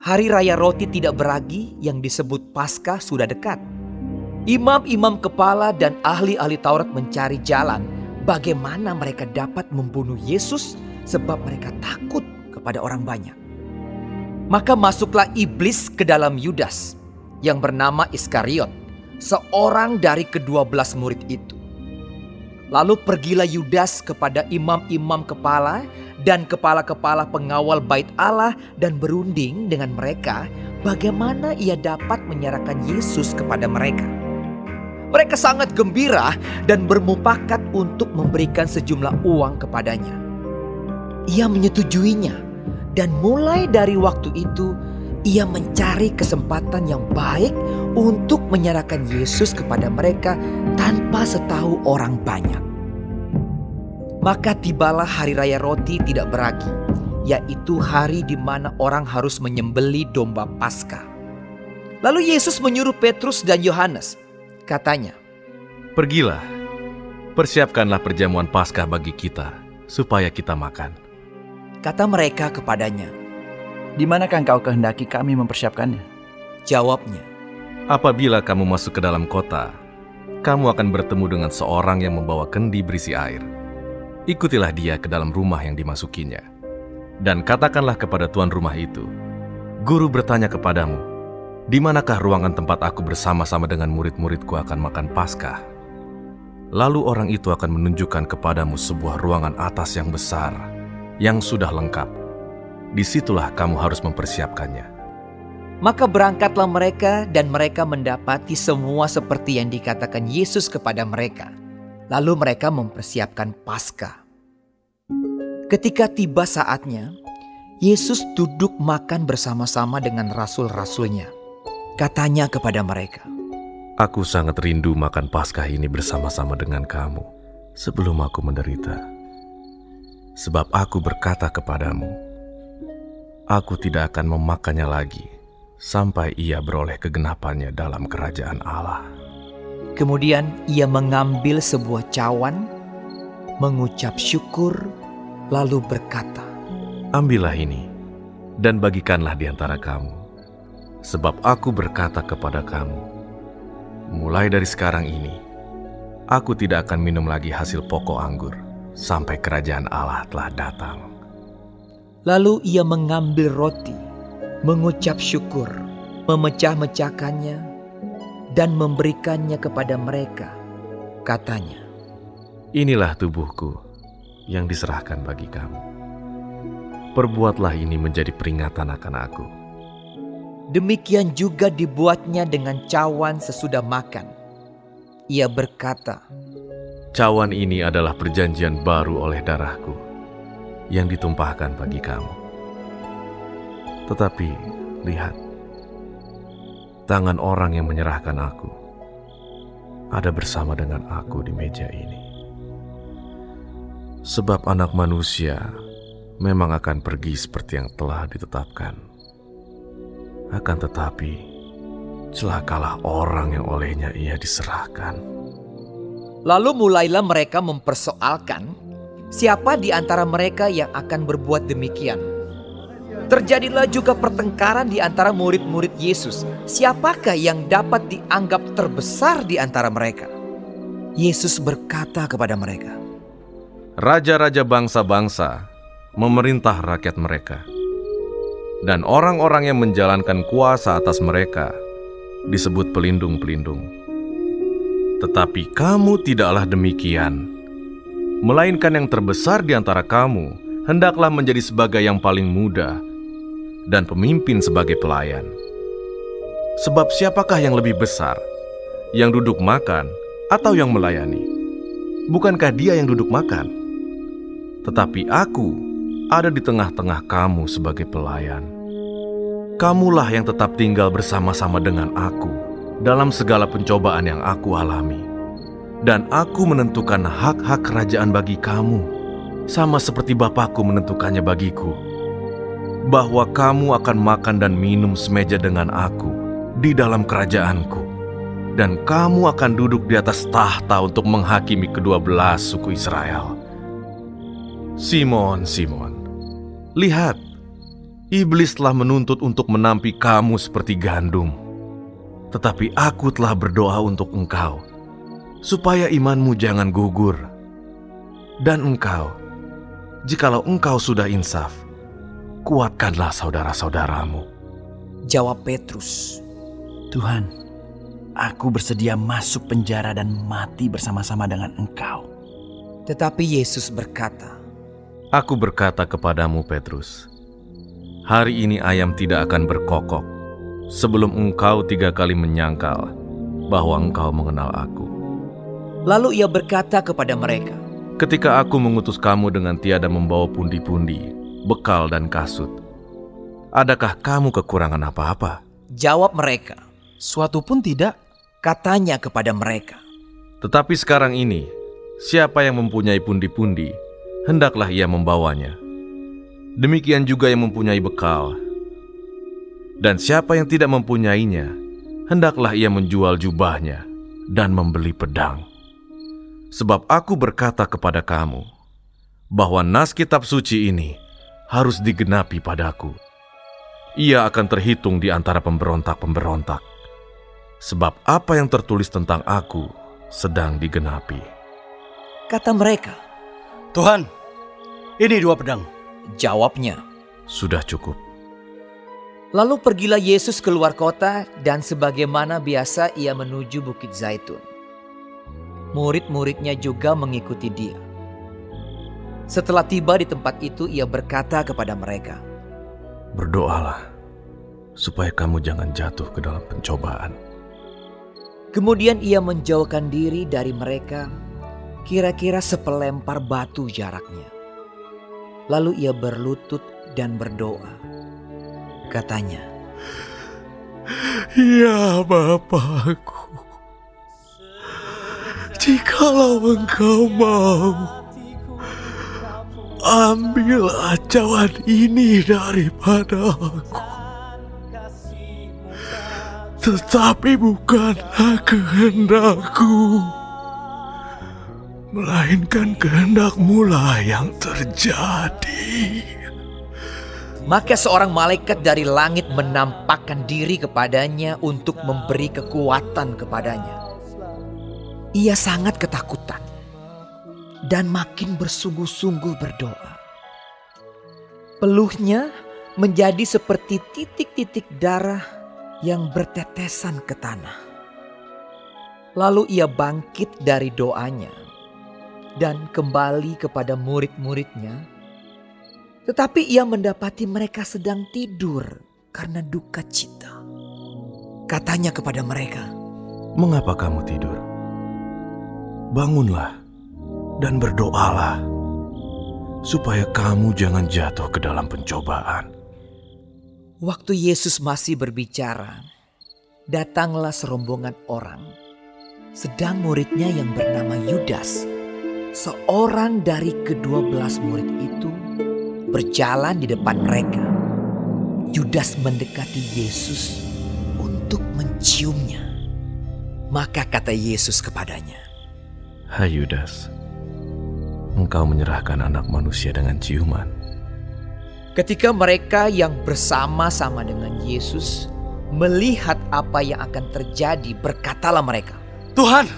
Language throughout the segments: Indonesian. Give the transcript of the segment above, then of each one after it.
Hari Raya Roti Tidak Beragi yang disebut Paskah sudah dekat. Imam-imam kepala dan ahli-ahli Taurat mencari jalan bagaimana mereka dapat membunuh Yesus sebab mereka takut kepada orang banyak. Maka masuklah iblis ke dalam Yudas yang bernama Iskariot, seorang dari ke-12 murid itu. Lalu pergilah Yudas kepada imam-imam kepala dan kepala-kepala pengawal bait Allah dan berunding dengan mereka bagaimana ia dapat menyerahkan Yesus kepada mereka. Mereka sangat gembira dan bermufakat untuk memberikan sejumlah uang kepadanya. Ia menyetujuinya dan mulai dari waktu itu ia mencari kesempatan yang baik untuk menyerahkan Yesus kepada mereka tanpa setahu orang banyak. Maka tibalah hari Raya Roti Tidak Beragi, yaitu hari di mana orang harus menyembelih domba Paskah. Lalu Yesus menyuruh Petrus dan Yohanes. Katanya, "Pergilah, persiapkanlah perjamuan Paskah bagi kita, supaya kita makan." Kata mereka kepadanya. Di manakah engkau kehendaki kami mempersiapkannya? Jawabnya, Apabila kamu masuk ke dalam kota, kamu akan bertemu dengan seorang yang membawa kendi berisi air. Ikutilah dia ke dalam rumah yang dimasukinya. Dan katakanlah kepada tuan rumah itu, Guru bertanya kepadamu, di manakah ruangan tempat aku bersama-sama dengan murid-muridku akan makan Paskah? Lalu orang itu akan menunjukkan kepadamu sebuah ruangan atas yang besar, yang sudah lengkap. Disitulah kamu harus mempersiapkannya. maka berangkatlah mereka dan mereka mendapati semua seperti yang dikatakan Yesus kepada mereka. Lalu mereka mempersiapkan Paskah. Ketika tiba saatnya, Yesus duduk makan bersama-sama dengan rasul-rasulnya. Katanya kepada mereka, Aku sangat rindu makan Paskah ini bersama-sama dengan kamu sebelum aku menderita. Sebab aku berkata kepadamu, aku tidak akan memakannya lagi sampai ia beroleh kegenapannya dalam kerajaan Allah. Kemudian ia mengambil sebuah cawan, mengucap syukur, lalu berkata, Ambillah ini dan bagikanlah di antara kamu. Sebab aku berkata kepada kamu, mulai dari sekarang ini, aku tidak akan minum lagi hasil pokok anggur sampai kerajaan Allah telah datang. Lalu ia mengambil roti, mengucap syukur, memecah-mecahkannya, dan memberikannya kepada mereka. Katanya, Inilah tubuhku yang diserahkan bagi kamu. Perbuatlah ini menjadi peringatan akan aku. demikian juga dibuatnya dengan cawan sesudah makan. Ia berkata, Cawan ini adalah perjanjian baru oleh darahku yang ditumpahkan bagi kamu. Tetapi lihat, tangan orang yang menyerahkan aku ada bersama dengan aku di meja ini. Sebab anak manusia memang akan pergi seperti yang telah ditetapkan. Akan tetapi, celakalah orang yang olehnya ia diserahkan. lalu mulailah mereka mempersoalkan siapa di antara mereka yang akan berbuat demikian. Terjadilah juga pertengkaran di antara murid-murid Yesus. Siapakah yang dapat dianggap terbesar di antara mereka? Yesus berkata kepada mereka, Raja-raja bangsa-bangsa memerintah rakyat mereka, dan orang-orang yang menjalankan kuasa atas mereka disebut pelindung-pelindung. Tetapi kamu tidaklah demikian, melainkan yang terbesar di antara kamu hendaklah menjadi sebagai yang paling muda dan pemimpin sebagai pelayan. Sebab siapakah yang lebih besar, yang duduk makan atau yang melayani? Bukankah dia yang duduk makan? Tetapi aku ada di tengah-tengah kamu sebagai pelayan. Kamulah yang tetap tinggal bersama-sama dengan aku dalam segala pencobaan yang aku alami. Dan aku menentukan hak-hak kerajaan bagi kamu, sama seperti Bapakku menentukannya bagiku, bahwa kamu akan makan dan minum semeja dengan aku di dalam kerajaanku, dan kamu akan duduk di atas tahta untuk menghakimi ke-12 suku Israel. Simon, Simon, lihat, Iblis telah menuntut untuk menampi kamu seperti gandum. Tetapi aku telah berdoa untuk engkau, supaya imanmu jangan gugur. Dan engkau, jikalau engkau sudah insaf, kuatkanlah saudara-saudaramu. Jawab Petrus, Tuhan, aku bersedia masuk penjara dan mati bersama-sama dengan Engkau. tetapi Yesus berkata, Aku berkata kepadamu, Petrus, hari ini ayam tidak akan berkokok sebelum engkau 3 kali menyangkal bahwa engkau mengenal aku. Lalu ia berkata kepada mereka, Ketika aku mengutus kamu dengan tiada membawa pundi-pundi, bekal dan kasut, adakah kamu kekurangan apa-apa? jawab mereka. Suatu pun tidak. Katanya kepada mereka, Tetapi sekarang ini, siapa yang mempunyai pundi-pundi, hendaklah ia membawanya. Demikian juga yang mempunyai bekal. Dan siapa yang tidak mempunyainya, hendaklah ia menjual jubahnya dan membeli pedang. Sebab aku berkata kepada kamu, bahwa nas kitab suci ini harus digenapi padaku. Ia akan terhitung di antara pemberontak-pemberontak. Sebab apa yang tertulis tentang aku sedang digenapi. kata mereka. Tuhan, ini 2 pedang. Jawabnya. Sudah cukup. Lalu pergilah Yesus keluar kota dan sebagaimana biasa ia menuju Bukit Zaitun. Murid-muridnya juga mengikuti dia. Setelah tiba di tempat itu ia berkata kepada mereka, Berdoalah, supaya kamu jangan jatuh ke dalam pencobaan. Kemudian ia menjauhkan diri dari mereka, kira-kira sepelempar batu jaraknya. Lalu ia berlutut dan berdoa. Katanya, Ya Bapakku, jikalau Engkau mau, ambillah cawan ini daripada aku. Tetapi bukanlah kehendakku, melainkan kehendak-Mu lah yang terjadi. maka seorang malaikat dari langit menampakkan diri kepadanya untuk memberi kekuatan kepadanya. Ia sangat ketakutan dan makin bersungguh-sungguh berdoa. Peluhnya menjadi seperti titik-titik darah yang bertetesan ke tanah. Lalu ia bangkit dari doanya dan kembali kepada murid-muridnya. Tetapi ia mendapati mereka sedang tidur karena duka cita. Katanya kepada mereka, Mengapa kamu tidur? Bangunlah dan berdoalah, supaya kamu jangan jatuh ke dalam pencobaan. waktu Yesus masih berbicara, datanglah serombongan orang. Sedang muridnya yang bernama Yudas, seorang dari ke-12 murid itu, berjalan di depan mereka. Yudas mendekati Yesus untuk menciumnya. Maka kata Yesus kepadanya, Hai Yudas, engkau menyerahkan anak manusia dengan ciuman. ketika mereka yang bersama-sama dengan Yesus melihat apa yang akan terjadi, berkatalah mereka, Tuhan,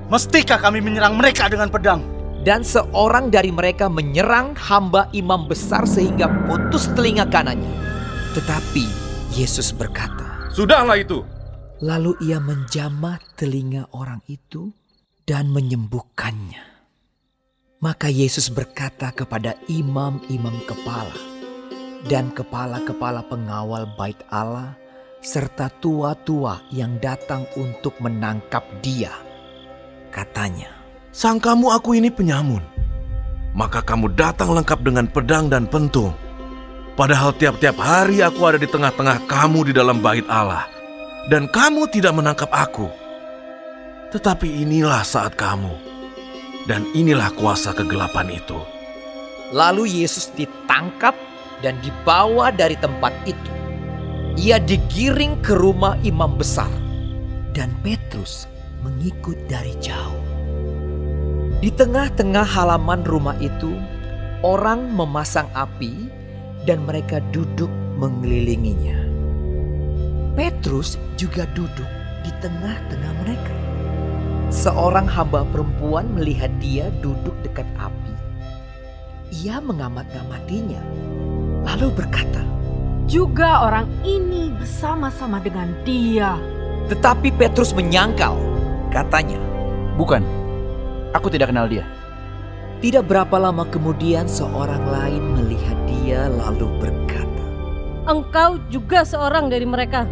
mestikah kami menyerang mereka dengan pedang? dan seorang dari mereka menyerang hamba imam besar sehingga putus telinga kanannya. Tetapi Yesus berkata, Sudahlah itu. lalu ia menjamah telinga orang itu dan menyembuhkannya. Maka Yesus berkata kepada imam-imam kepala dan kepala-kepala pengawal bait Allah serta tua-tua yang datang untuk menangkap dia. Katanya, Sangkamu aku ini penyamun, maka kamu datang lengkap dengan pedang dan pentung. Padahal tiap-tiap hari aku ada di tengah-tengah kamu di dalam bait Allah, dan kamu tidak menangkap aku. Tetapi inilah saat kamu, dan inilah kuasa kegelapan itu. lalu Yesus ditangkap dan dibawa dari tempat itu. Ia digiring ke rumah imam besar dan Petrus mengikut dari jauh. Di tengah-tengah halaman rumah itu, orang memasang api dan mereka duduk mengelilinginya. Petrus juga duduk di tengah-tengah mereka. Seorang hamba perempuan melihat dia duduk dekat api. Ia mengamat-ngamatinya, lalu berkata, Juga orang ini bersama-sama dengan dia. tetapi Petrus menyangkal. Katanya, Bukan, aku tidak kenal dia. tidak berapa lama kemudian seorang lain melihat dia lalu berkata. Engkau juga seorang dari mereka.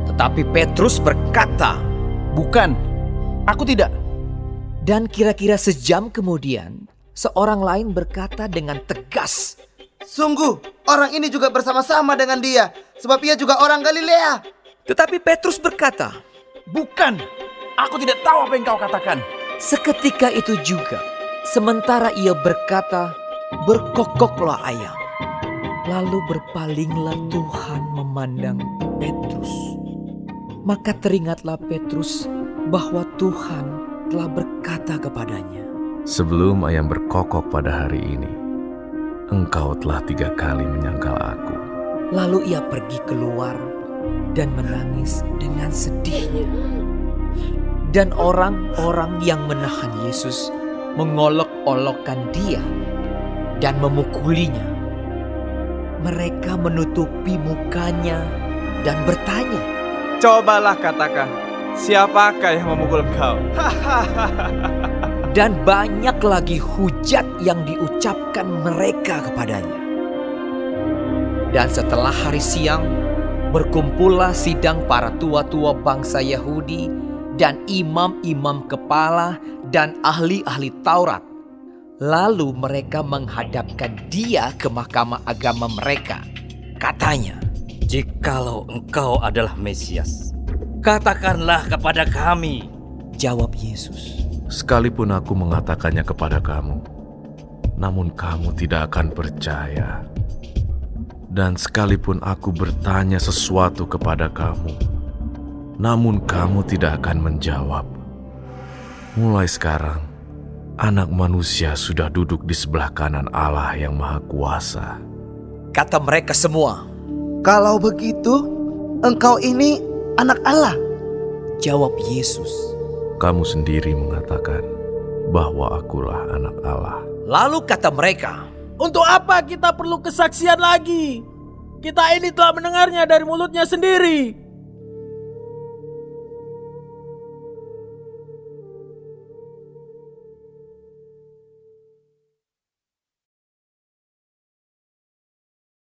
Tetapi Petrus berkata, Bukan, aku tidak. dan kira-kira sejam kemudian seorang lain berkata dengan tegas, Sungguh, orang ini juga bersama-sama dengan dia, sebab ia juga orang Galilea. tetapi Petrus berkata. Bukan, aku tidak tahu apa yang kau katakan. Seketika itu juga, sementara ia berkata, berkokoklah ayam. Lalu berpalinglah Tuhan memandang Petrus. Maka teringatlah Petrus bahwa Tuhan telah berkata kepadanya, Sebelum ayam berkokok pada hari ini, engkau telah 3 kali menyangkal aku. lalu ia pergi keluar dan menangis dengan sedihnya. Dan orang-orang yang menahan Yesus mengolok-olokkan dia dan memukulinya. Mereka menutupi mukanya dan bertanya, Cobalah katakan, siapakah yang memukul engkau? dan banyak lagi hujat yang diucapkan mereka kepadanya. Dan setelah hari siang, berkumpullah sidang para tua-tua bangsa Yahudi dan imam-imam kepala dan ahli-ahli Taurat. Lalu mereka menghadapkan dia ke mahkamah agama mereka. Katanya, Jikalau engkau adalah Mesias, katakanlah kepada kami. jawab Yesus, Sekalipun aku mengatakannya kepada kamu, namun kamu tidak akan percaya. Dan sekalipun aku bertanya sesuatu kepada kamu, namun kamu tidak akan menjawab. Mulai sekarang, Anak Manusia sudah duduk di sebelah kanan Allah yang Maha Kuasa. kata mereka semua. Kalau begitu, engkau ini anak Allah. Jawab Yesus. Kamu sendiri mengatakan bahwa akulah anak Allah. Lalu kata mereka, Untuk apa kita perlu kesaksian lagi? Kita ini telah mendengarnya dari mulutnya sendiri.